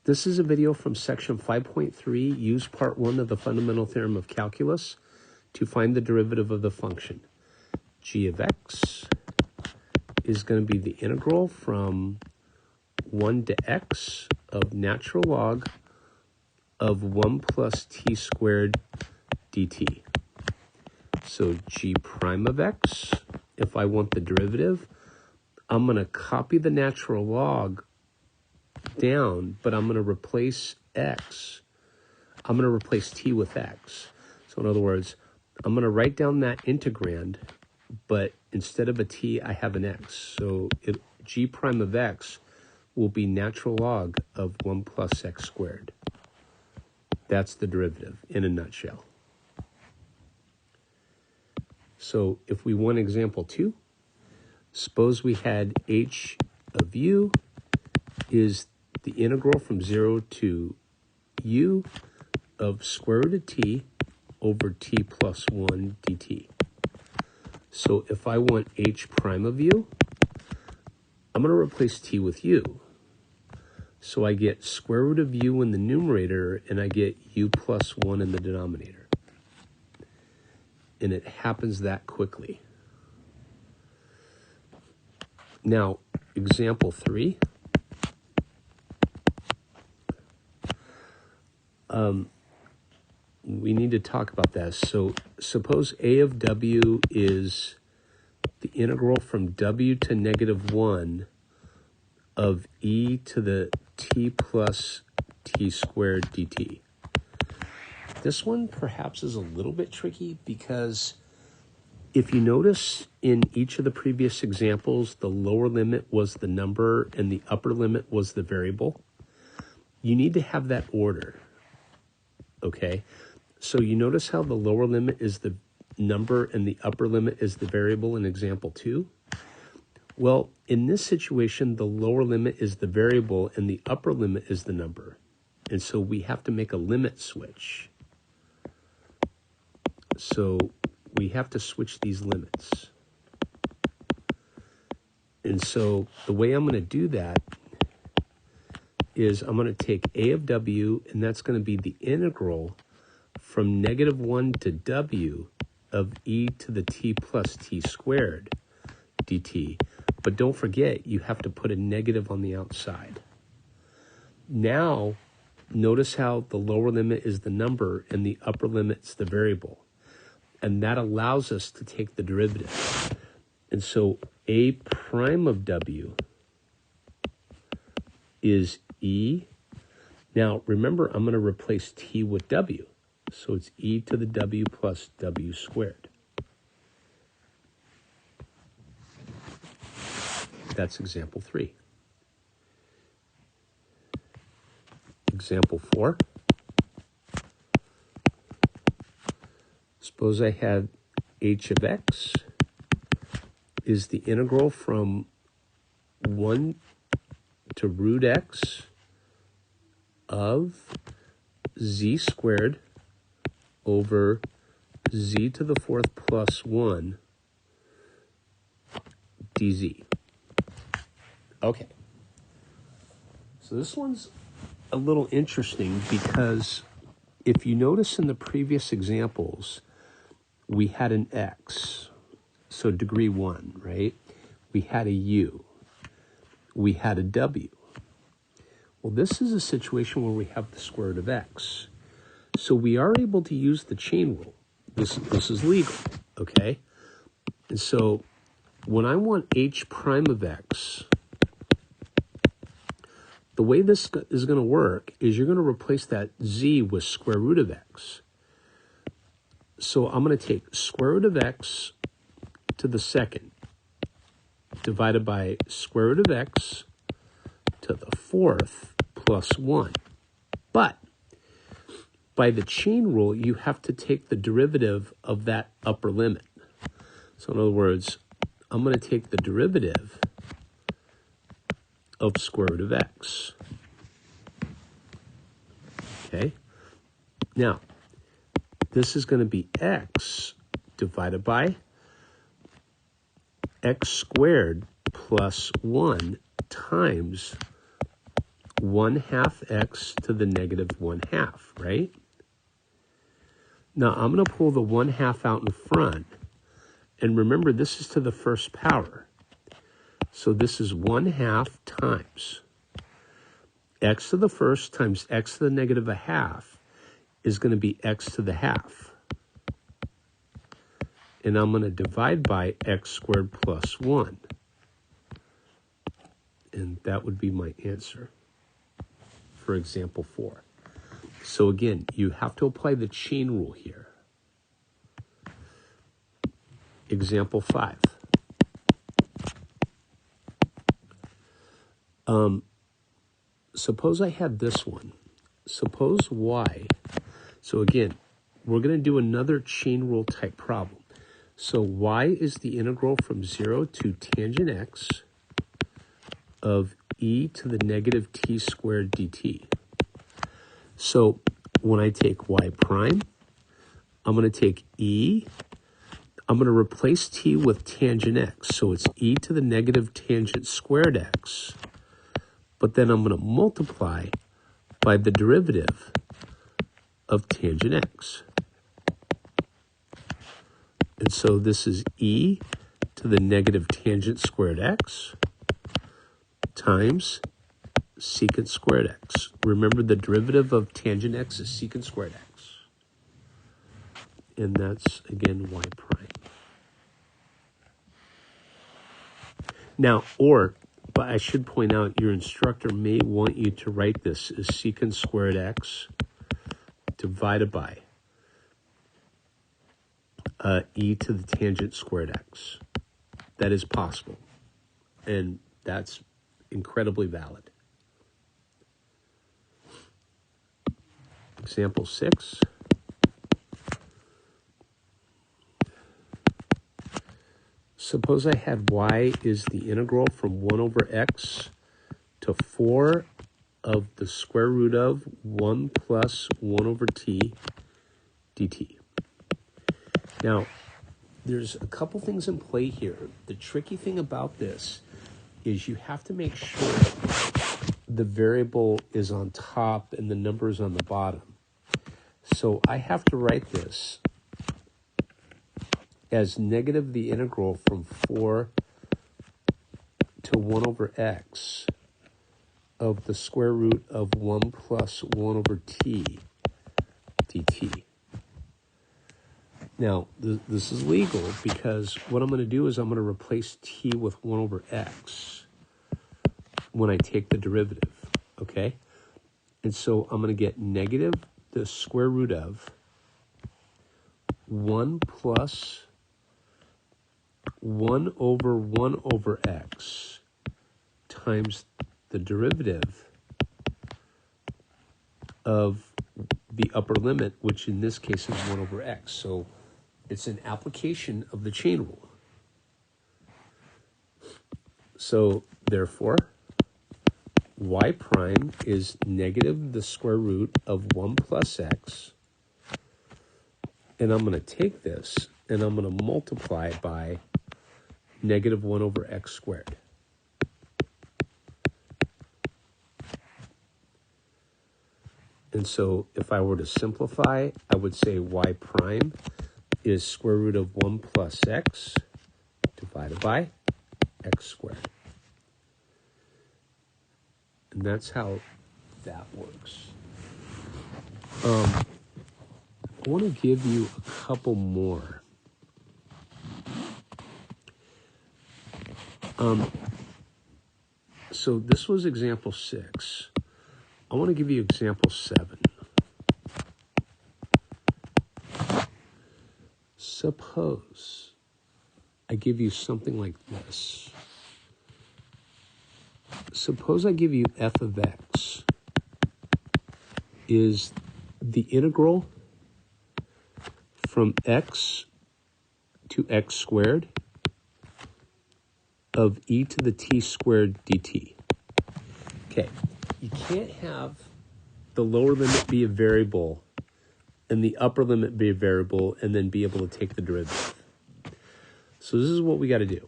This is a video from section 5.3, use part 1 of the fundamental theorem of calculus to find the derivative of the function. G of x is going to be the integral from 1 to x of natural log of 1 plus t squared dt. So g prime of x, if I want the derivative, I'm going to copy the natural log down, but I'm going to replace x. I'm going to replace t with x. So in other words, I'm going to write down that integrand, but instead of a t, I have an x. So g prime of x will be natural log of 1 plus x squared. That's the derivative in a nutshell. So if we want example 2, suppose we had h of u is the integral from 0 to u of square root of t over t plus 1 dt. So if I want h prime of u, I'm going to replace t with u. So I get square root of u in the numerator, and I get u plus 1 in the denominator. And it happens that quickly. Now, example 3. We need to talk about that. So suppose a of w is the integral from w to negative 1 of e to the t plus t squared dt. This one perhaps is a little bit tricky because if you notice in each of the previous examples, the lower limit was the number and the upper limit was the variable. You need to have that order, okay? So you notice how the lower limit is the number and the upper limit is the variable in example 2? Well, in this situation, the lower limit is the variable and the upper limit is the number. And so we have to make a limit switch. So we have to switch these limits. And so the way I'm going to do that is I'm going to take a of w, and that's going to be the integral from negative 1 to w of e to the t plus t squared dt. But don't forget, you have to put a negative on the outside. Now, notice how the lower limit is the number and the upper limit's the variable. And that allows us to take the derivative. And so a prime of w is e. Now, remember, I'm going to replace t with w. So it's e to the w plus w squared. That's example 3. Example 4. Suppose I had h of x is the integral from 1 to root x of z squared over z to the 4th plus 1 dz. Okay. So this one's a little interesting because if you notice in the previous examples, we had an x, so degree 1, right? We had a u. We had a w. Well, this is a situation where we have the square root of x. So we are able to use the chain rule. This is legal, okay? And so when I want h prime of x, the way this is going to work is you're going to replace that z with square root of x. So I'm going to take square root of x to the second divided by square root of x to the 4th plus 1. But by the chain rule, you have to take the derivative of that upper limit. So in other words, I'm going to take the derivative of square root of x. Okay? Now, this is going to be x divided by x squared plus 1 times 1/2 x to the negative 1/2, right? Now I'm going to pull the 1/2 out in front. And remember, this is to the first power. So this is 1/2 times x to the first times x to the negative 1/2 is going to be x to the 1/2. And I'm going to divide by x squared plus 1. And that would be my answer for example 4. So again, you have to apply the chain rule here. Example 5. Suppose I had this one. Suppose y. So again, we're going to do another chain rule type problem. So y is the integral from 0 to tangent x of e to the negative t squared dt. So when I take y prime, I'm going to take e. I'm going to replace t with tangent x. So it's e to the negative tangent squared x. But then I'm going to multiply by the derivative of tangent x. And so this is e to the negative tangent squared x times secant squared x. Remember, the derivative of tangent x is secant squared x. And that's, again, y prime. Now, but I should point out, your instructor may want you to write this as secant squared x divided by e to the tangent squared x. That is possible. And that's incredibly valid. Example 6. Suppose I had y is the integral from 1 over x to 4 of the square root of 1 plus 1 over t dt. Now, there's a couple things in play here. The tricky thing about this is you have to make sure the variable is on top and the number is on the bottom. So I have to write this as negative the integral from 4 to 1 over x of the square root of 1 plus 1 over t dt. Now, this is legal because what I'm going to do is I'm going to replace t with 1 over x when I take the derivative, okay? And so I'm going to get negative the square root of 1 plus 1 over x times the derivative of the upper limit, which in this case is 1 over x. So it's an application of the chain rule. So therefore, y prime is negative the square root of 1 plus x. And I'm going to take this and I'm going to multiply by negative 1 over x squared. And so if I were to simplify, I would say y prime is square root of 1 plus x divided by x squared. And that's how that works. I want to give you a couple more. So this was example 6. I want to give you example 7. Suppose I give you something like this. Suppose I give you f of x is the integral from x to x squared of e to the t squared dt. Okay, you can't have the lower limit be a variable and the upper limit be a variable and then be able to take the derivative. So this is what we got to do.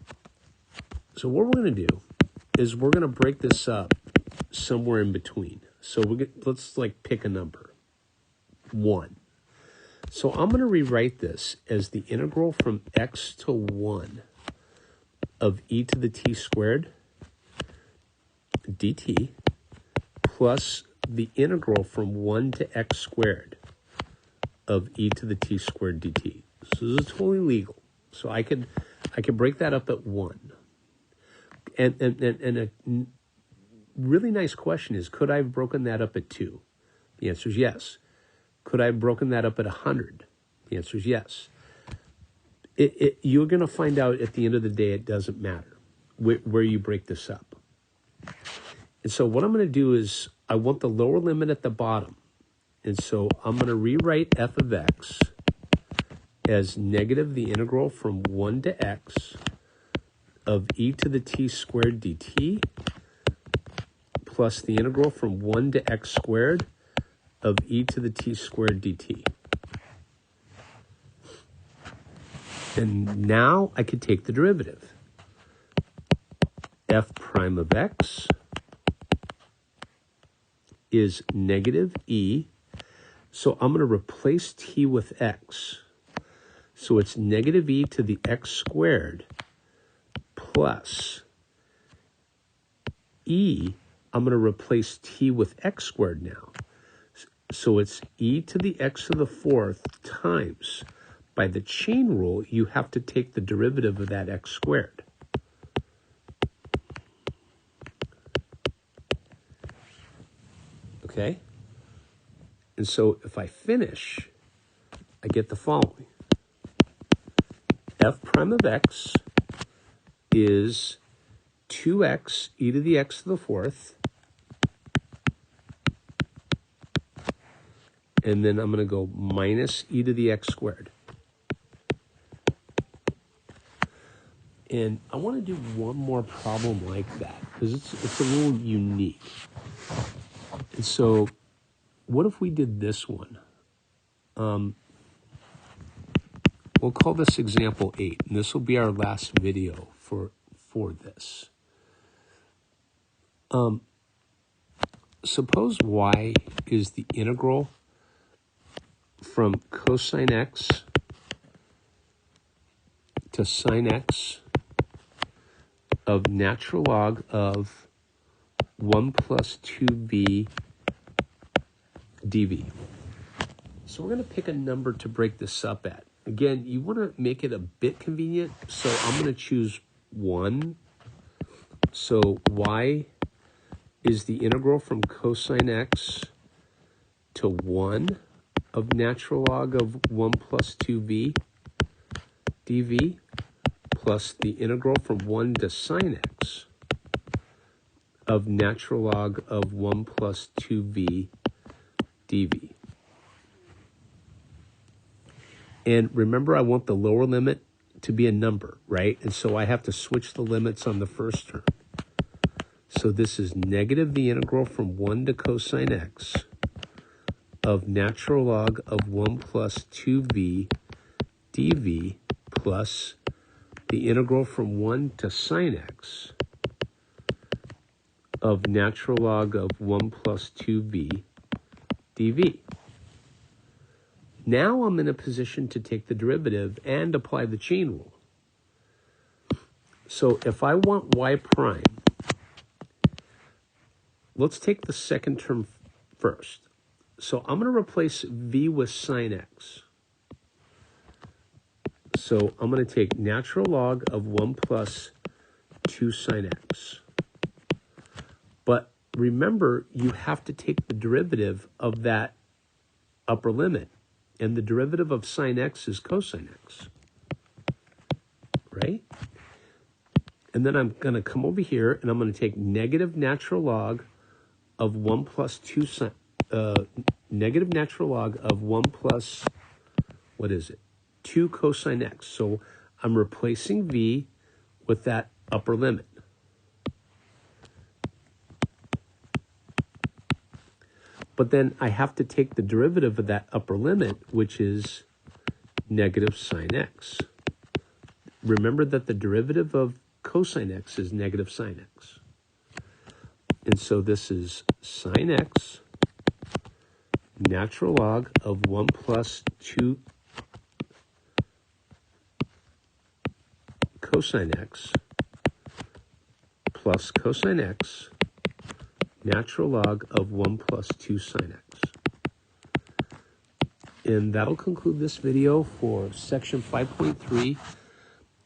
So what we're going to do is we're going to break this up somewhere in between. So let's like pick a number, 1. So I'm going to rewrite this as the integral from x to 1 of e to the t squared dt plus the integral from 1 to x squared of e to the t squared dt. So this is totally legal. So I could break that up at 1. And a really nice question is, could I have broken that up at 2? The answer is yes. Could I have broken that up at 100? The answer is yes. You're going to find out at the end of the day it doesn't matter where you break this up. And so what I'm going to do is I want the lower limit at the bottom. And so I'm going to rewrite f of x as negative the integral from 1 to x of e to the t squared dt plus the integral from 1 to x squared of e to the t squared dt. And now I could take the derivative. F prime of x is negative e. So I'm going to replace t with x. So it's negative e to the x squared plus e. I'm going to replace t with x squared now. So it's e to the x to the 4th times, by the chain rule, you have to take the derivative of that x squared. Okay? And so if I finish, I get the following. F prime of x is 2x e to the x to the 4th. And then I'm going to go minus e to the x squared. And I want to do one more problem like that because it's a little unique. And so what if we did this one? We'll call this example 8, and this will be our last video for this. Suppose y is the integral from cosine x to sine x of natural log of 1 plus 2v dv. So we're going to pick a number to break this up at. Again, you want to make it a bit convenient, so I'm going to choose 1. So y is the integral from cosine x to 1 of natural log of 1 plus 2v dv plus the integral from 1 to sine x of natural log of 1 plus 2v dv. And remember, I want the lower limit to be a number, right? And so I have to switch the limits on the first term. So this is negative the integral from 1 to cosine x of natural log of 1 plus 2v dv plus the integral from 1 to sine x of natural log of 1 plus 2v dv. Now I'm in a position to take the derivative and apply the chain rule. So if I want y prime, let's take the second term first. So I'm going to replace v with sine x. So I'm going to take natural log of 1 plus 2 sine x. But remember, you have to take the derivative of that upper limit. And the derivative of sine x is cosine x. Right? And then I'm going to come over here and I'm going to take negative natural log of 1 plus 2 sine, negative natural log of 1 plus, what is it? 2 cosine x. So I'm replacing v with that upper limit. But then I have to take the derivative of that upper limit, which is negative sine x. Remember that the derivative of cosine x is negative sine x. And so this is sine x, natural log of 1 plus 2 cosine x plus cosine x, natural log of 1 plus 2 sine x. And that'll conclude this video for section 5.3.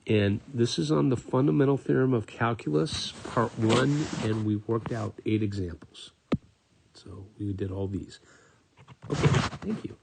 And this is on the fundamental theorem of calculus, part 1, and we worked out 8 examples. So we did all these. Okay, thank you.